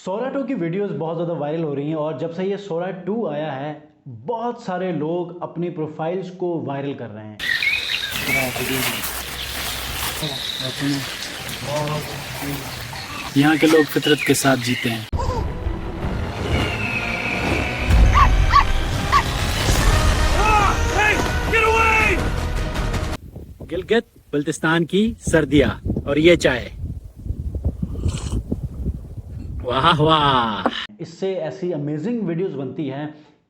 सोरा 2 की वीडियोस बहुत ज़्यादा वायरल हो रही हैं और जब से ये सोरा 2 आया है बहुत सारे लोग अपनी प्रोफाइल्स को वायरल कर रहे हैं। यहाँ के लोग फितरत के साथ जीते हैं। गिलगित बल्तिस्तान की सर्दियाँ और ये चाय, वाह वाह। इससे ऐसी अमेजिंग वीडियोस बनती हैं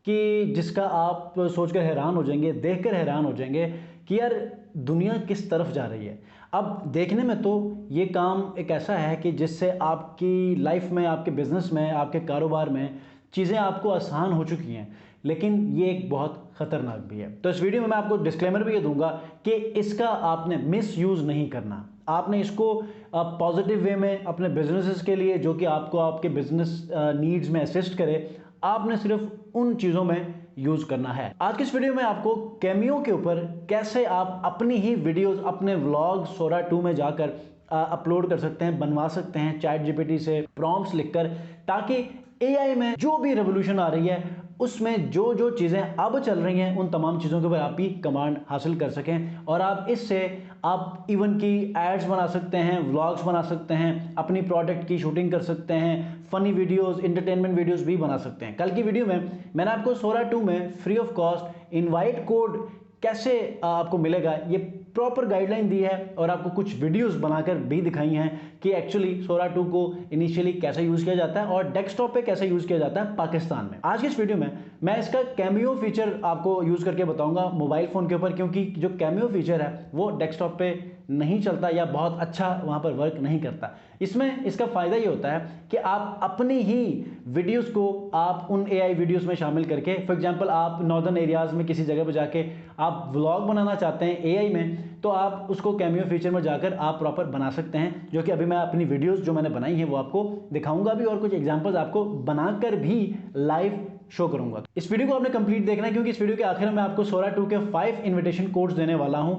कि जिसका आप सोचकर हैरान हो जाएंगे, देखकर हैरान हो जाएंगे कि यार दुनिया किस तरफ जा रही है। अब देखने में तो ये काम एक ऐसा है कि जिससे आपकी लाइफ में, आपके बिजनेस में, आपके कारोबार में चीज़ें आपको आसान हो चुकी हैं, लेकिन ये एक बहुत ख़तरनाक भी है। तो इस वीडियो में मैं आपको डिस्क्लेमर भी ये दूंगा कि इसका आपने मिस यूज़ नहीं करना। आपने इसको पॉजिटिव वे में अपने बिजनेसेस के लिए, जो कि आपको आपके बिजनेस नीड्स में असिस्ट करे, आपने सिर्फ उन चीज़ों में यूज़ करना है। आज की इस वीडियो में आपको कैमियो के ऊपर कैसे आप अपनी ही वीडियोस, अपने व्लॉग सोरा 2 में जाकर अपलोड कर सकते हैं, बनवा सकते हैं चैट जीपीटी से प्रॉम्प्ट्स लिखकर, ताकि एआई में जो भी रेवोल्यूशन आ रही है उसमें जो जो चीज़ें अब चल रही हैं उन तमाम चीज़ों के ऊपर आप ही कमांड हासिल कर सकें और आप इससे आप इवन की एड्स बना सकते हैं, व्लॉग्स बना सकते हैं, अपनी प्रोडक्ट की शूटिंग कर सकते हैं, फनी वीडियोस, इंटरटेनमेंट वीडियोस भी बना सकते हैं। कल की वीडियो में मैंने आपको सोरा 2 में free of cost invite code कैसे आपको मिलेगा ये प्रॉपर गाइडलाइन दी है और आपको कुछ वीडियोस बनाकर भी दिखाई हैं कि एक्चुअली सोरा 2 को इनिशियली कैसे यूज़ किया जाता है और डेस्कटॉप पे कैसे यूज़ किया जाता है पाकिस्तान में। आज की इस वीडियो में मैं इसका कैमियो फीचर आपको यूज़ करके बताऊंगा मोबाइल फ़ोन के ऊपर, क्योंकि जो कैमियो फीचर है वो डेस्कटॉप पे नहीं चलता या बहुत अच्छा वहाँ पर वर्क नहीं करता। इसमें इसका फ़ायदा ये होता है कि आप अपनी ही वीडियोस को आप उन एआई वीडियोस में शामिल करके, फॉर एग्जांपल आप नॉर्दर्न एरियाज़ में किसी जगह पर जाके आप व्लॉग बनाना चाहते हैं एआई में, तो आप उसको कैमियो फीचर में जाकर आप प्रॉपर बना सकते हैं, जो कि अभी मैं अपनी वीडियोस जो मैंने बनाई हैं वो आपको दिखाऊंगा भी और कुछ एग्जांपल्स आपको बनाकर भी लाइव शो करूंगा। इस वीडियो को आपने कंप्लीट देखना है, क्योंकि इस वीडियो के आखिर में मैं आपको सोरा 2 के 5 इनविटेशन कोड्स देने वाला हूं।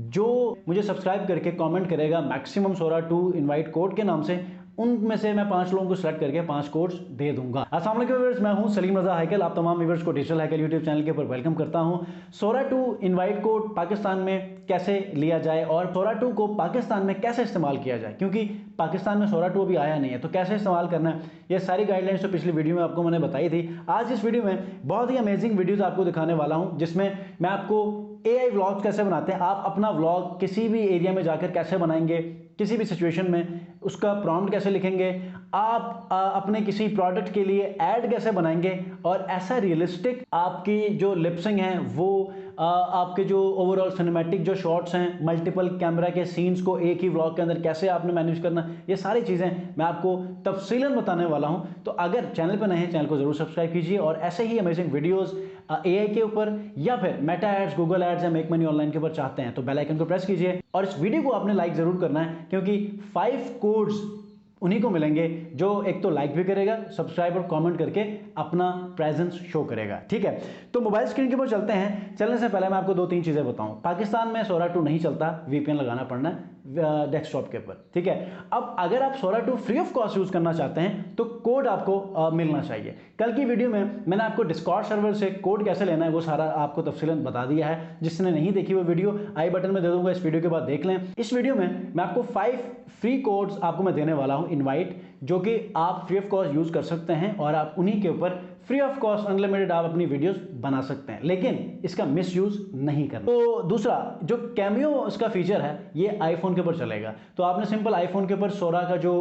जो मुझे सब्सक्राइब करके कमेंट करेगा मैक्सिमम सोरा 2 इनवाइट कोड के नाम से, उनमें से मैं 5 लोगों को सेलेक्ट करके 5 कोड्स दे दूंगा। अस्सलाम वालेकुम व्यूअर्स, मैं हूं सलीम रजा हैकल। आप तमाम व्यूअर्स को डिजिटल हैकल यूट्यूब चैनल के ऊपर वेलकम करता हूं। सोरा 2 इनवाइट कोड पाकिस्तान में कैसे लिया जाए और सोरा 2 को पाकिस्तान में कैसे इस्तेमाल किया जाए, क्योंकि पाकिस्तान में सोरा 2 अभी आया नहीं है, तो कैसे इस्तेमाल करना है, ये सारी गाइडलाइंस तो पिछली वीडियो में आपको मैंने बताई थी। आज इस वीडियो में बहुत ही अमेजिंग वीडियोस आपको दिखाने वाला हूं, जिसमें मैं आपको एआई व्लॉग्स कैसे बनाते हैं, आप अपना व्लॉग किसी भी एरिया में जाकर कैसे बनाएंगे, किसी भी सिचुएशन में उसका प्रॉम्प्ट कैसे लिखेंगे, आप अपने किसी प्रोडक्ट के लिए ऐड कैसे बनाएंगे और ऐसा रियलिस्टिक आपकी जो लिपसिंग है वो आपके जो ओवरऑल सिनेमैटिक जो शॉट्स हैं, मल्टीपल कैमरा के सीन्स को एक ही व्लॉग के अंदर कैसे आपने मैनेज करना, ये सारी चीज़ें मैं आपको तफसीलन बताने वाला हूं। तो अगर चैनल पर नए हैं, चैनल को जरूर सब्सक्राइब कीजिए और ऐसे ही अमेजिंग वीडियोस एआई के ऊपर या फिर मेटा एड्स, गूगल एड्स या मेक मनी ऑनलाइन के ऊपर चाहते हैं तो बेल आइकन को प्रेस कीजिए और इस वीडियो को आपने लाइक जरूर करना है, क्योंकि 5 कोड्स उन्हीं को मिलेंगे जो एक तो लाइक भी करेगा, सब्सक्राइब और कमेंट करके अपना प्रेजेंस शो करेगा। ठीक है, तो मोबाइल स्क्रीन के ऊपर चलते हैं। चलने से पहले मैं आपको 2-3 चीजें बताऊं। पाकिस्तान में सोरा 2 नहीं चलता, वीपीएन लगाना पड़ना है डेस्कटॉप के ऊपर। ठीक है, अब अगर आप सोरा 2 फ्री ऑफ कॉस्ट यूज करना चाहते हैं तो कोड आपको मिलना चाहिए। कल की वीडियो में मैंने आपको डिस्कॉर्ड सर्वर से कोड कैसे लेना है वो सारा आपको तफसीलन बता दिया है। जिसने नहीं देखी वो वीडियो आई बटन में दे दूंगा, इस वीडियो के बाद देख लें। इस वीडियो में मैं आपको 5 फ्री कोड्स आपको मैं देने वाला हूं इनवाइट, जो कि आप फ्री ऑफ कॉस्ट यूज कर सकते हैं और आप उन्हीं के ऊपर फ्री ऑफ कॉस्ट अनलिमिटेड आप अपनी वीडियोस बना सकते हैं, लेकिन इसका मिस यूज नहीं करना। तो दूसरा जो कैमियो इसका फीचर है ये आईफोन के ऊपर चलेगा। तो आपने सिंपल आईफोन के ऊपर सोरा का जो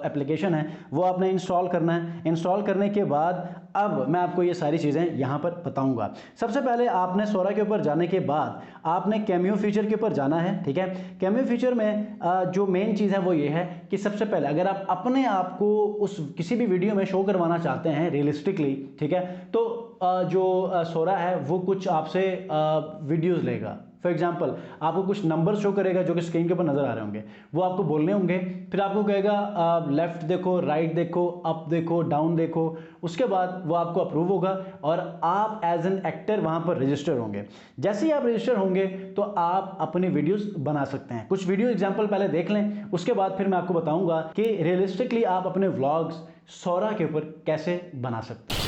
एप्लीकेशन है वो आपने इंस्टॉल करना है। इंस्टॉल करने के बाद अब मैं आपको ये सारी चीज़ें यहाँ पर बताऊंगा। सबसे पहले आपने सोरा के ऊपर जाने के बाद आपने कैमियो फीचर के ऊपर जाना है। ठीक है, कैमियो फीचर में जो मेन चीज़ है वो ये है कि सबसे पहले अगर आप अपने आप को उस किसी भी वीडियो में शो करवाना चाहते हैं रियलिस्टिकली, ठीक है, तो जो सोरा है वो कुछ आपसे वीडियोस लेगा। फॉर एग्जाम्पल आपको कुछ नंबर शो करेगा जो कि स्क्रीन के ऊपर नजर आ रहे होंगे, वो आपको बोलने होंगे। फिर आपको कहेगा लेफ्ट देखो, राइट देखो, अप देखो, डाउन देखो। उसके बाद वो आपको अप्रूव होगा और आप एज एन एक्टर वहां पर रजिस्टर होंगे। जैसे ही आप रजिस्टर होंगे तो आप अपनी वीडियोस बना सकते हैं। कुछ वीडियो एग्जाम्पल पहले देख लें, उसके बाद फिर मैं आपको बताऊंगा कि रियलिस्टिकली आप अपने व्लॉग्स सोरा के ऊपर कैसे बना सकते हैं।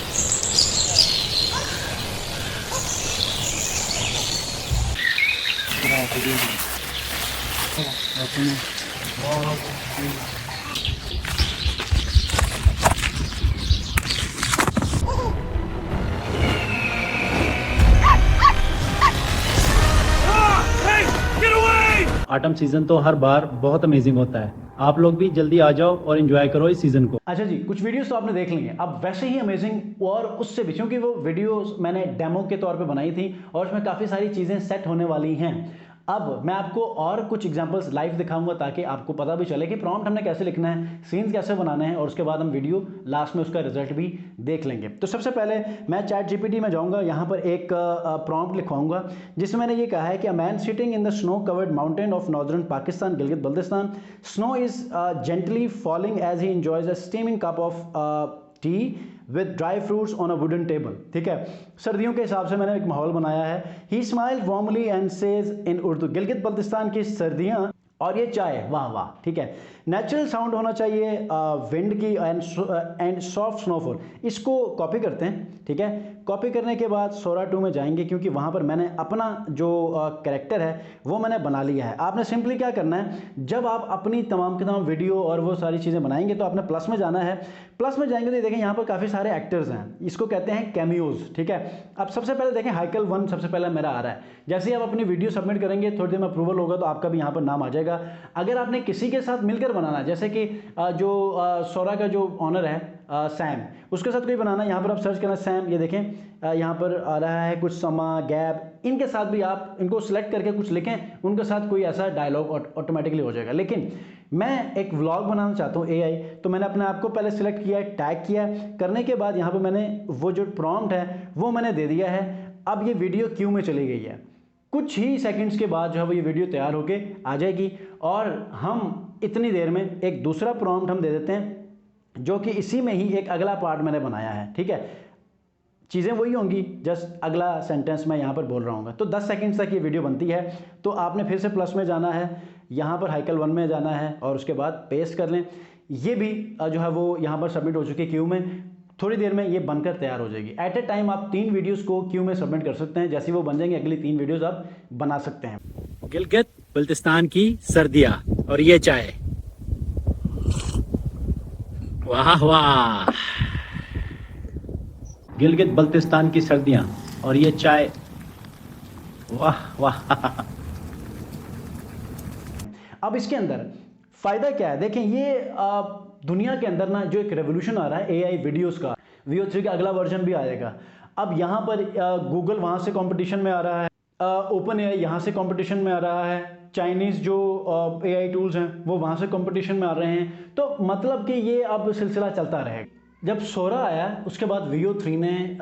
ऑटम सीजन तो हर बार बहुत अमेजिंग होता है। आप लोग भी जल्दी आ जाओ और एंजॉय करो इस सीजन को। अच्छा जी, कुछ वीडियोस तो आपने देख ली हैं, अब वैसे ही अमेजिंग और उससे भी, क्योंकि वो वीडियोस मैंने डेमो के तौर पे बनाई थी और उसमें काफ़ी सारी चीज़ें सेट होने वाली हैं। अब मैं आपको और कुछ एग्जांपल्स लाइव दिखाऊंगा ताकि आपको पता भी चले कि प्रॉम्प्ट हमने कैसे लिखना है, सीन्स कैसे बनाने हैं, और उसके बाद हम वीडियो लास्ट में उसका रिजल्ट भी देख लेंगे। तो सबसे पहले मैं चैट जीपीटी में जाऊंगा, यहाँ पर एक प्रॉम्प्ट लिखवाऊंगा जिसमें मैंने ये कहा है कि a man sitting in the snow covered mountain of northern Pakistan Gilgit Baltistan, snow is gently falling as he enjoys a steaming cup of tea with dry fruits on a wooden table. ठीक है, सर्दियों के हिसाब से मैंने एक माहौल बनाया है। He smile warmly and says in Urdu, Gilgit Baltistan की सर्दियां और ये चाय, वाह वाह। ठीक है, नेचुरल साउंड होना चाहिए विंड की एंड सॉफ्ट स्नोफॉल। इसको कॉपी करते हैं। ठीक है, कॉपी करने के बाद सोरा 2 में जाएंगे क्योंकि वहाँ पर मैंने अपना जो कैरेक्टर है वो मैंने बना लिया है। आपने सिंपली क्या करना है, जब आप अपनी तमाम की तमाम वीडियो और वो सारी चीज़ें बनाएंगे तो आपने प्लस में जाना है। प्लस में जाएंगे तो देखें यहाँ पर काफ़ी सारे एक्टर्स हैं, इसको कहते हैं कैमियोज। ठीक है, अब सबसे पहले देखें हाइकल 1 सबसे पहले मेरा आ रहा है। जैसे ही आप अपनी वीडियो सबमिट करेंगे थोड़ी देर में अप्रूवल होगा तो आपका भी यहाँ पर नाम आ जाएगा। अगर आपने किसी के साथ मिलकर बनाना, जैसे कि जो सोरा का जो ऑनर है सैम, उसके साथ कोई बनाना, यहाँ पर आप सर्च करना सैम, ये देखें यहाँ पर आ रहा है कुछ समा गैप, इनके साथ भी आप इनको सिलेक्ट करके कुछ लिखें, उनके साथ कोई ऐसा डायलॉग ऑटोमेटिकली हो जाएगा। लेकिन मैं एक व्लॉग बनाना चाहता हूँ एआई, तो मैंने अपने आप को पहले सिलेक्ट किया है, टैग किया, करने के बाद यहाँ पर मैंने वो जो प्रॉम्प्ट है वो मैंने दे दिया है। अब ये वीडियो क्यू में चली गई है, कुछ ही सेकंड्स के बाद जो है वो ये वीडियो तैयार होके आ जाएगी और हम इतनी देर में एक दूसरा प्रॉम्प्ट हम दे देते हैं जो कि इसी में ही एक अगला पार्ट मैंने बनाया है। ठीक है, चीज़ें वही होंगी, जस्ट अगला सेंटेंस मैं यहाँ पर बोल रहा हूँ। तो 10 सेकंड्स तक ये वीडियो बनती है। तो आपने फिर से प्लस में जाना है, यहाँ पर हाइकल 1 में जाना है और उसके बाद पेस्ट कर लें। ये भी जो है वो यहाँ पर सबमिट हो चुकी है क्यू में, थोड़ी देर में ये बनकर तैयार हो जाएगी। एट ए टाइम आप 3 वीडियोस को क्यू में सबमिट कर सकते हैं, जैसे वो बन जाएंगे अगली 3 वीडियोस आप बना सकते हैं। गिलगित बल्तिस्तान की सर्दियां और ये चाय, वाह वाह। गिलगित बल्तिस्तान की सर्दियां और ये चाय, वाह वाह। अब इसके अंदर फायदा क्या है, देखें ये दुनिया के अंदर ना जो एक रेवोल्यूशन आ रहा है एआई वीडियोस का, VO3 का अगला वर्जन भी आएगा। अब यहाँ पर गूगल वहाँ से कंपटीशन में आ रहा है, ओपन एआई यहाँ से कंपटीशन में आ रहा है, चाइनीज़ जो एआई टूल्स हैं वो वहाँ से कंपटीशन में आ रहे हैं। तो मतलब कि ये अब सिलसिला चलता रहेगा। जब सोरा आया उसके बाद VO3 ने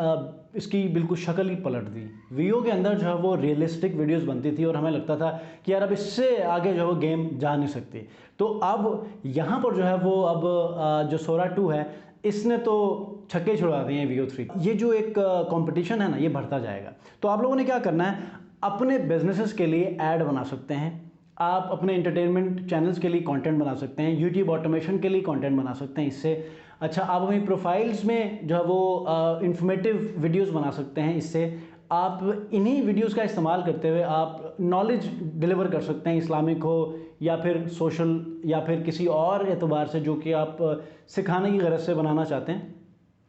इसकी बिल्कुल शक्ल ही पलट दी। VO के अंदर जो है वो रियलिस्टिक वीडियोस बनती थी और हमें लगता था कि यार अब इससे आगे जो है वो गेम जा नहीं सकती। तो अब यहाँ पर जो है वो अब जो सोरा 2 है इसने तो छक्के छुड़ा दिए हैं VO3। ये जो एक कंपटीशन है ना ये बढ़ता जाएगा। तो आप लोगों ने क्या करना है, अपने बिजनेसेस के लिए ऐड बना सकते हैं, आप अपने एंटरटेनमेंट चैनल्स के लिए कंटेंट बना सकते हैं, यूट्यूब ऑटोमेशन के लिए कंटेंट बना सकते हैं इससे। अच्छा, आप अपनी प्रोफाइल्स में जो है वो इंफॉर्मेटिव वीडियोस बना सकते हैं इससे। आप इन्हीं वीडियोस का इस्तेमाल करते हुए आप नॉलेज डिलीवर कर सकते हैं, इस्लामिक हो या फिर सोशल या फिर किसी और एतबार से जो कि आप सिखाने की गरज से बनाना चाहते हैं।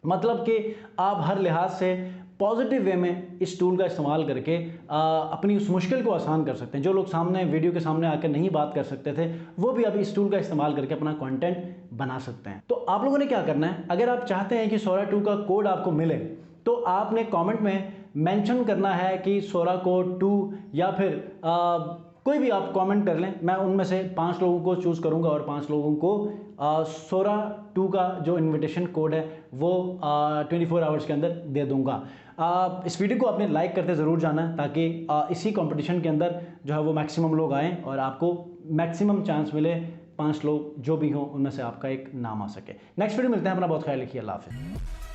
मतलब कि आप हर लिहाज से पॉजिटिव वे में इस टूल का इस्तेमाल करके अपनी उस मुश्किल को आसान कर सकते हैं। जो लोग सामने वीडियो के सामने आकर नहीं बात कर सकते थे वो भी अब इस टूल का इस्तेमाल करके अपना कंटेंट बना सकते हैं। तो आप लोगों ने क्या करना है, अगर आप चाहते हैं कि सोरा 2 का कोड आपको मिले तो आपने कमेंट में मेंशन करना है कि सोरा कोड 2 या फिर कोई भी आप कमेंट कर लें। मैं उनमें से 5 लोगों को चूज़ करूंगा और 5 लोगों को सोरा 2 का जो इनविटेशन कोड है वो 24 आवर्स के अंदर दे दूंगा। इस वीडियो को आपने लाइक करते ज़रूर जाना है ताकि इसी कंपटीशन के अंदर जो है वो मैक्सिमम लोग आएँ और आपको मैक्सिमम चांस मिले, 5 लोग जो भी हों उनमें से आपका एक नाम आ सके। नेक्स्ट वीडियो मिलते हैं, अपना बहुत ख्याल रखिए, अल्लाह हाफ़िज़।